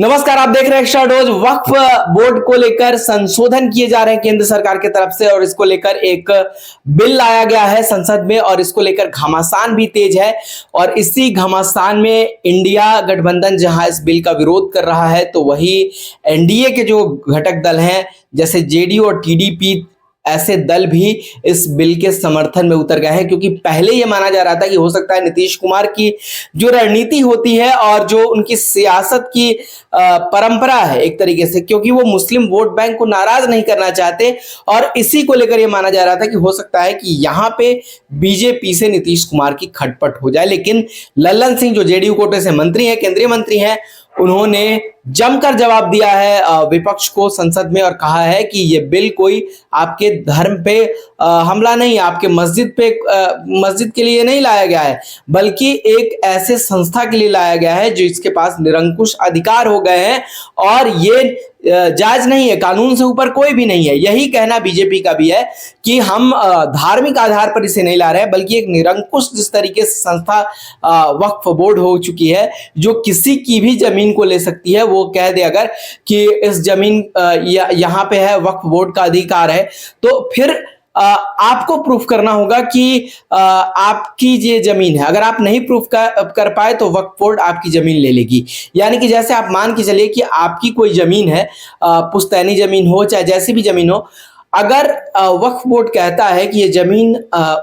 नमस्कार, आप देख रहे हैं एक्स्ट्रा डोज। वक्फ बोर्ड को लेकर संशोधन किए जा रहे हैं केंद्र सरकार की तरफ से और इसको लेकर एक बिल लाया गया है संसद में और इसको लेकर घमासान भी तेज है। और इसी घमासान में इंडिया गठबंधन जहां इस बिल का विरोध कर रहा है, तो वही एनडीए के जो घटक दल हैं जैसे जेडीयू और टीडीपी, ऐसे दल भी इस बिल के समर्थन में उतर गए हैं। क्योंकि पहले यह माना जा रहा था कि हो सकता है नीतीश कुमार की जो रणनीति होती है और जो उनकी सियासत की परंपरा है एक तरीके से, क्योंकि वो मुस्लिम वोट बैंक को नाराज नहीं करना चाहते और इसी को लेकर यह माना जा रहा था कि हो सकता है कि यहां पे बीजेपी से नीतीश कुमार की खटपट हो जाए। लेकिन लल्लन सिंह जो जेडीयू कोटे से मंत्री हैं, केंद्रीय मंत्री हैं, उन्होंने जमकर जवाब दिया है विपक्ष को संसद में और कहा है कि ये बिल कोई आपके धर्म पे हमला नहीं, आपके मस्जिद के लिए नहीं लाया गया है, बल्कि एक ऐसे संस्था के लिए लाया गया है जो इसके पास निरंकुश अधिकार हो गए हैं और ये जायज नहीं है, कानून से ऊपर कोई भी नहीं है। यही कहना बीजेपी का भी है कि हम धार्मिक आधार पर इसे नहीं ला रहे हैं, बल्कि एक निरंकुश जिस तरीके से संस्था वक्फ बोर्ड हो चुकी है जो किसी की भी जमीन को ले सकती है, वो कह दे अगर कि इस जमीन यहाँ पे है, वक्फ बोर्ड का अधिकार है, तो फिर आपको प्रूफ करना होगा कि आपकी ये जमीन है। अगर आप नहीं प्रूफ कर पाए तो वक्फ बोर्ड आपकी जमीन ले लेगी। यानी कि जैसे आप मान के चलिए कि आपकी कोई जमीन है, पुश्तैनी जमीन हो चाहे जैसी भी जमीन हो, अगर वक्फ बोर्ड कहता है कि ये जमीन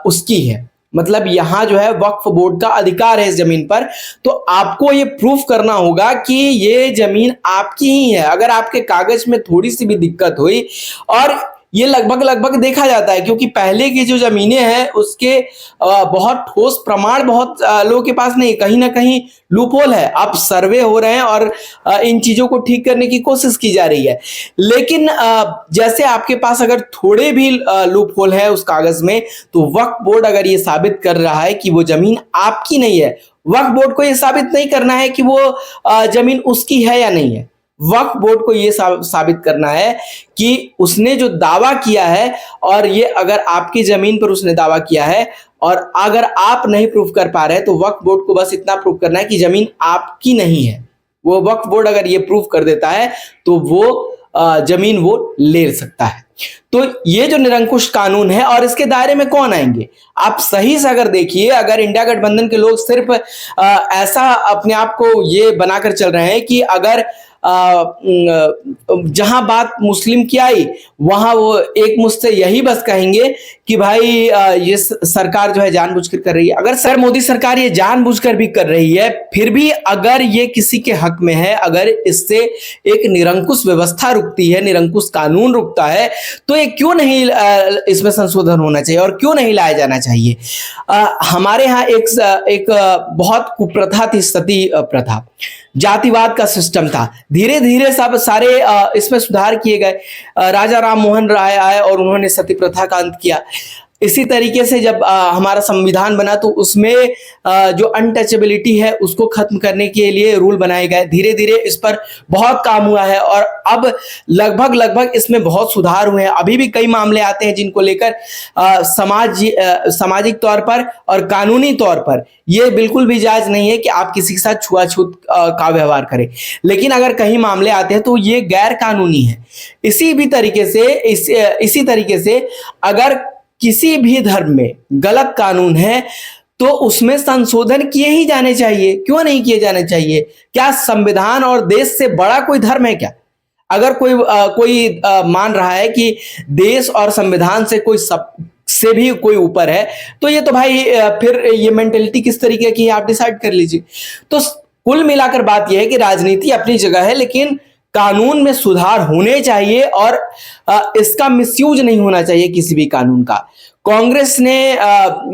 उसकी है, मतलब यहां जो है वक्फ बोर्ड का अधिकार है इस जमीन पर, तो आपको ये प्रूफ करना होगा कि ये जमीन आपकी ही है। अगर आपके कागज में थोड़ी सी भी दिक्कत हुई, और ये लगभग देखा जाता है क्योंकि पहले की जो जमीनें हैं उसके बहुत ठोस प्रमाण बहुत लोगों के पास नहीं, कहीं ना कहीं लूपहोल है। अब सर्वे हो रहे हैं और इन चीजों को ठीक करने की कोशिश की जा रही है। लेकिन जैसे आपके पास अगर थोड़े भी लूपहोल है उस कागज में, तो वक्फ बोर्ड अगर ये साबित कर रहा है कि वो जमीन आपकी नहीं है, वक्फ बोर्ड को ये साबित नहीं करना है कि वो जमीन उसकी है या नहीं है। वक्फ बोर्ड को यह साबित करना है कि उसने जो दावा किया है, और ये अगर आपकी जमीन पर उसने दावा किया है और अगर आप नहीं प्रूफ कर पा रहे, तो वक्फ बोर्ड को बस इतना प्रूफ करना है कि जमीन आपकी नहीं है। वो वक्फ बोर्ड अगर ये प्रूफ कर देता है तो वो जमीन वो ले सकता है। तो ये जो निरंकुश कानून है, और इसके दायरे में कौन आएंगे, आप सही से अगर देखिए, अगर इंडिया गठबंधन के लोग सिर्फ ऐसा अपने आप को ये बनाकर चल रहे हैं कि अगर जहां बात मुस्लिम की आई वहां वो एक मुझसे यही बस कहेंगे कि भाई ये सरकार जो है जानबूझकर कर रही है। अगर सर मोदी सरकार ये जानबूझकर भी कर रही है, फिर भी अगर ये किसी के हक में है, अगर इससे एक निरंकुश व्यवस्था रुकती है, निरंकुश कानून रुकता है, तो ये क्यों नहीं इसमें संशोधन होना चाहिए और क्यों नहीं लाया जाना चाहिए। हमारे यहाँ एक बहुत कुप्रथा थी, सती प्रथा, जातिवाद का सिस्टम था। धीरे धीरे सब सारे इसमें सुधार किए गए। राजा राम मोहन राय आए और उन्होंने सती प्रथा का अंत किया। इसी तरीके से जब हमारा संविधान बना तो उसमें जो अनटचेबिलिटी है उसको खत्म करने के लिए रूल बनाए गए। धीरे धीरे इस पर बहुत काम हुआ है और अब लगभग इसमें बहुत सुधार हुए हैं। अभी भी कई मामले आते हैं जिनको लेकर सामाजिक तौर पर और कानूनी तौर पर ये बिल्कुल भी जायज नहीं है कि आप किसी के साथ छुआछूत का व्यवहार करें, लेकिन अगर कहीं मामले आते हैं तो ये गैर कानूनी है। इसी तरीके से अगर किसी भी धर्म में गलत कानून है तो उसमें संशोधन किए ही जाने चाहिए। क्यों नहीं किए जाने चाहिए? क्या संविधान और देश से बड़ा कोई धर्म है क्या? अगर कोई मान रहा है कि देश और संविधान से से भी कोई ऊपर है, तो ये तो भाई फिर ये मेंटेलिटी किस तरीके की है आप डिसाइड कर लीजिए। तो कुल मिलाकर बात यह है कि राजनीति अपनी जगह है, लेकिन कानून में सुधार होने चाहिए और इसका मिसयूज नहीं होना चाहिए किसी भी कानून का। कांग्रेस ने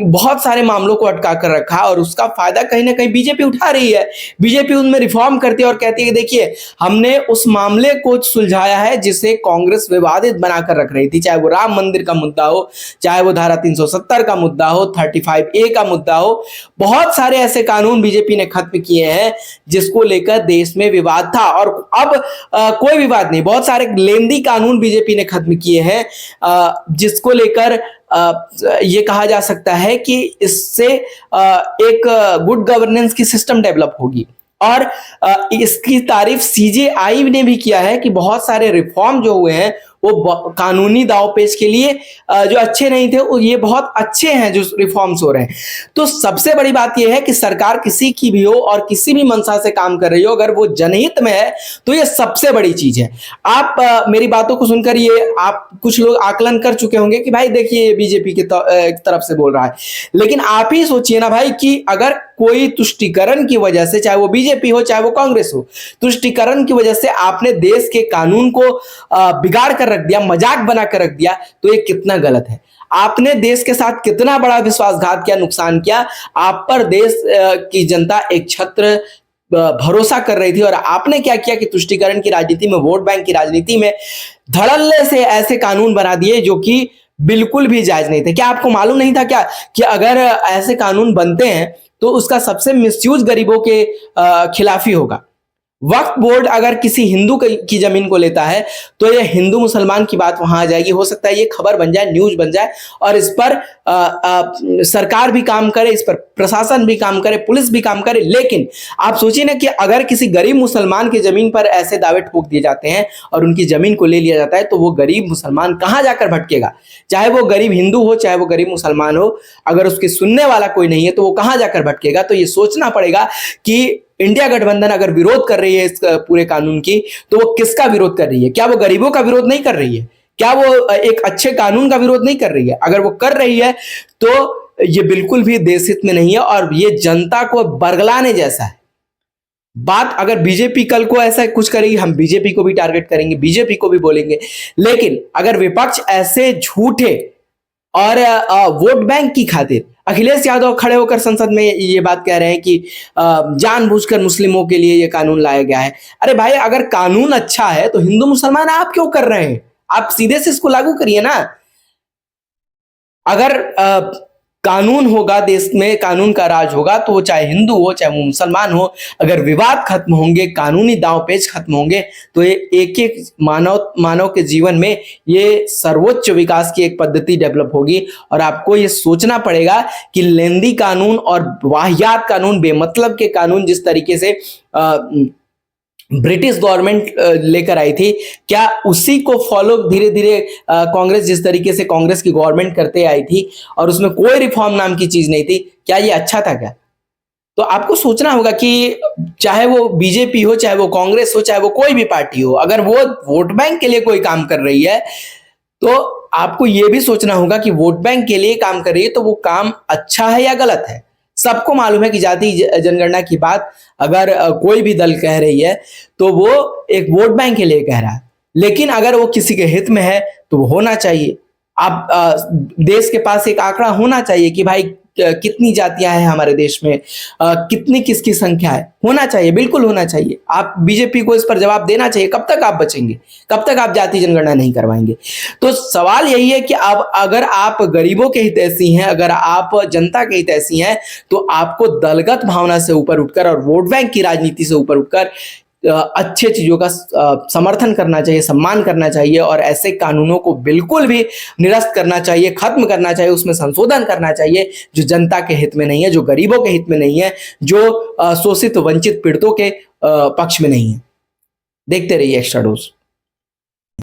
बहुत सारे मामलों को अटका कर रखा और उसका फायदा कहीं ना कहीं बीजेपी उठा रही है। बीजेपी उनमें रिफॉर्म करती है और कहती है कि देखिए हमने उस मामले को सुलझाया है जिसे कांग्रेस विवादित बनाकर रख रही थी, चाहे वो राम मंदिर का मुद्दा हो, चाहे वो धारा 370 का मुद्दा हो, 35A का मुद्दा हो। बहुत सारे ऐसे कानून बीजेपी ने खत्म किए हैं जिसको लेकर देश में विवाद था और अब कोई विवाद नहीं। बहुत सारे लेंदी कानून बीजेपी ने खत्म किए हैं जिसको लेकर ये कहा जा सकता है कि इससे एक गुड गवर्नेंस की सिस्टम डेवलप होगी और इसकी तारीफ सीजेआई ने भी किया है कि बहुत सारे रिफॉर्म जो हुए हैं वो कानूनी दांवपेच के लिए जो अच्छे नहीं थे, ये बहुत अच्छे हैं जो रिफॉर्म्स हो रहे हैं। तो सबसे बड़ी बात यह है कि सरकार किसी की भी हो और किसी भी मंशा से काम कर रही हो, अगर वो जनहित में है तो ये सबसे बड़ी चीज है। आप मेरी बातों को सुनकर ये आप कुछ लोग आकलन कर चुके होंगे कि भाई देखिए ये बीजेपी की तरफ से बोल रहा है, लेकिन आप ही सोचिए ना भाई कि अगर कोई तुष्टीकरण की वजह से, चाहे वो बीजेपी हो चाहे वो कांग्रेस हो, तुष्टीकरण की वजह से आपने देश के कानून को बिगाड़ कर रख दिया, मजाक बना कर रख दिया, तो ये कितना गलत है। आपने देश के साथ कितना बड़ा विश्वासघात किया, नुकसान किया। आप पर देश की जनता एक छत्र भरोसा कर रही थी और आपने क्या किया कि तुष्टीकरण की राजनीति में, वोट बैंक की राजनीति में धड़ल्ले से ऐसे कानून बना दिए जो कि बिल्कुल भी जायज नहीं थे। क्या आपको मालूम नहीं था क्या कि अगर ऐसे कानून बनते हैं तो उसका सबसे मिसयूज गरीबों के खिलाफ ही होगा। वक्फ बोर्ड अगर किसी हिंदू की जमीन को लेता है तो ये हिंदू मुसलमान की बात वहां आ जाएगी। हो सकता है ये खबर बन जाए, न्यूज बन जाए और इस पर सरकार भी काम करे, इस पर प्रशासन भी काम करे, पुलिस भी काम करे। लेकिन आप सोचिए ना कि अगर किसी गरीब मुसलमान की जमीन पर ऐसे दावे ठोक दिए जाते हैं और उनकी जमीन को ले लिया जाता है तो वो गरीब मुसलमान कहां जाकर भटकेगा। चाहे वो गरीब हिंदू हो चाहे वो गरीब मुसलमान हो, अगर उसके सुनने वाला कोई नहीं है तो वो कहां जाकर भटकेगा। तो ये सोचना पड़ेगा कि इंडिया गठबंधन अगर विरोध कर रही है इस पूरे कानून की तो वो किसका विरोध कर रही है। क्या वो गरीबों का विरोध नहीं कर रही है? क्या वो एक अच्छे कानून का विरोध नहीं कर रही है? अगर वो कर रही है तो ये बिल्कुल भी देश हित में नहीं है और ये जनता को बरगलाने जैसा है। बात अगर बीजेपी कल को ऐसा कुछ करेगी, हम बीजेपी को भी टारगेट करेंगे, बीजेपी को भी बोलेंगे, लेकिन अगर विपक्ष ऐसे झूठे और वोट बैंक की खातिर अखिलेश यादव खड़े होकर संसद में ये बात कह रहे हैं कि जानबूझकर मुस्लिमों के लिए ये कानून लाया गया है। अरे भाई अगर कानून अच्छा है तो हिंदू मुसलमान आप क्यों कर रहे हैं? आप सीधे से इसको लागू करिए ना। अगर कानून होगा, देश में कानून का राज होगा, तो वो चाहे हिंदू हो चाहे वो मुसलमान हो, अगर विवाद खत्म होंगे, कानूनी दांवपेच खत्म होंगे तो ये एक एक मानव के जीवन में ये सर्वोच्च विकास की एक पद्धति डेवलप होगी। और आपको ये सोचना पड़ेगा कि लेंदी कानून और वाहियात कानून, बेमतलब के कानून जिस तरीके से ब्रिटिश गवर्नमेंट लेकर आई थी, क्या उसी को फॉलो धीरे धीरे कांग्रेस, जिस तरीके से कांग्रेस की गवर्नमेंट करते आई थी और उसमें कोई रिफॉर्म नाम की चीज नहीं थी, क्या ये अच्छा था क्या? तो आपको सोचना होगा कि चाहे वो बीजेपी हो चाहे वो कांग्रेस हो चाहे वो कोई भी पार्टी हो, अगर वो वोट बैंक के लिए कोई काम कर रही है तो आपको ये भी सोचना होगा कि वोट बैंक के लिए काम कर रही है तो वो काम अच्छा है या गलत है। सबको मालूम है कि जाति जनगणना की बात अगर कोई भी दल कह रही है तो वो एक वोट बैंक के लिए कह रहा है, लेकिन अगर वो किसी के हित में है तो वो होना चाहिए। आप देश के पास एक आंकड़ा होना चाहिए कि भाई कितनी जातियां हैं हमारे देश में, कितनी किसकी संख्या है, होना चाहिए, बिल्कुल होना चाहिए। आप बीजेपी को इस पर जवाब देना चाहिए। कब तक आप बचेंगे, कब तक आप जाति जनगणना नहीं करवाएंगे? तो सवाल यही है कि आप अगर आप गरीबों के हितैषी हैं, अगर आप जनता के हितैषी हैं तो आपको दलगत भावना से ऊपर उठकर और वोट बैंक की राजनीति से ऊपर उठकर अच्छे चीजों का समर्थन करना चाहिए, सम्मान करना चाहिए और ऐसे कानूनों को बिल्कुल भी निरस्त करना चाहिए, खत्म करना चाहिए, उसमें संशोधन करना चाहिए जो जनता के हित में नहीं है, जो गरीबों के हित में नहीं है, जो शोषित वंचित पीड़ितों के पक्ष में नहीं है। देखते रहिए एक्स्ट्रा डोज।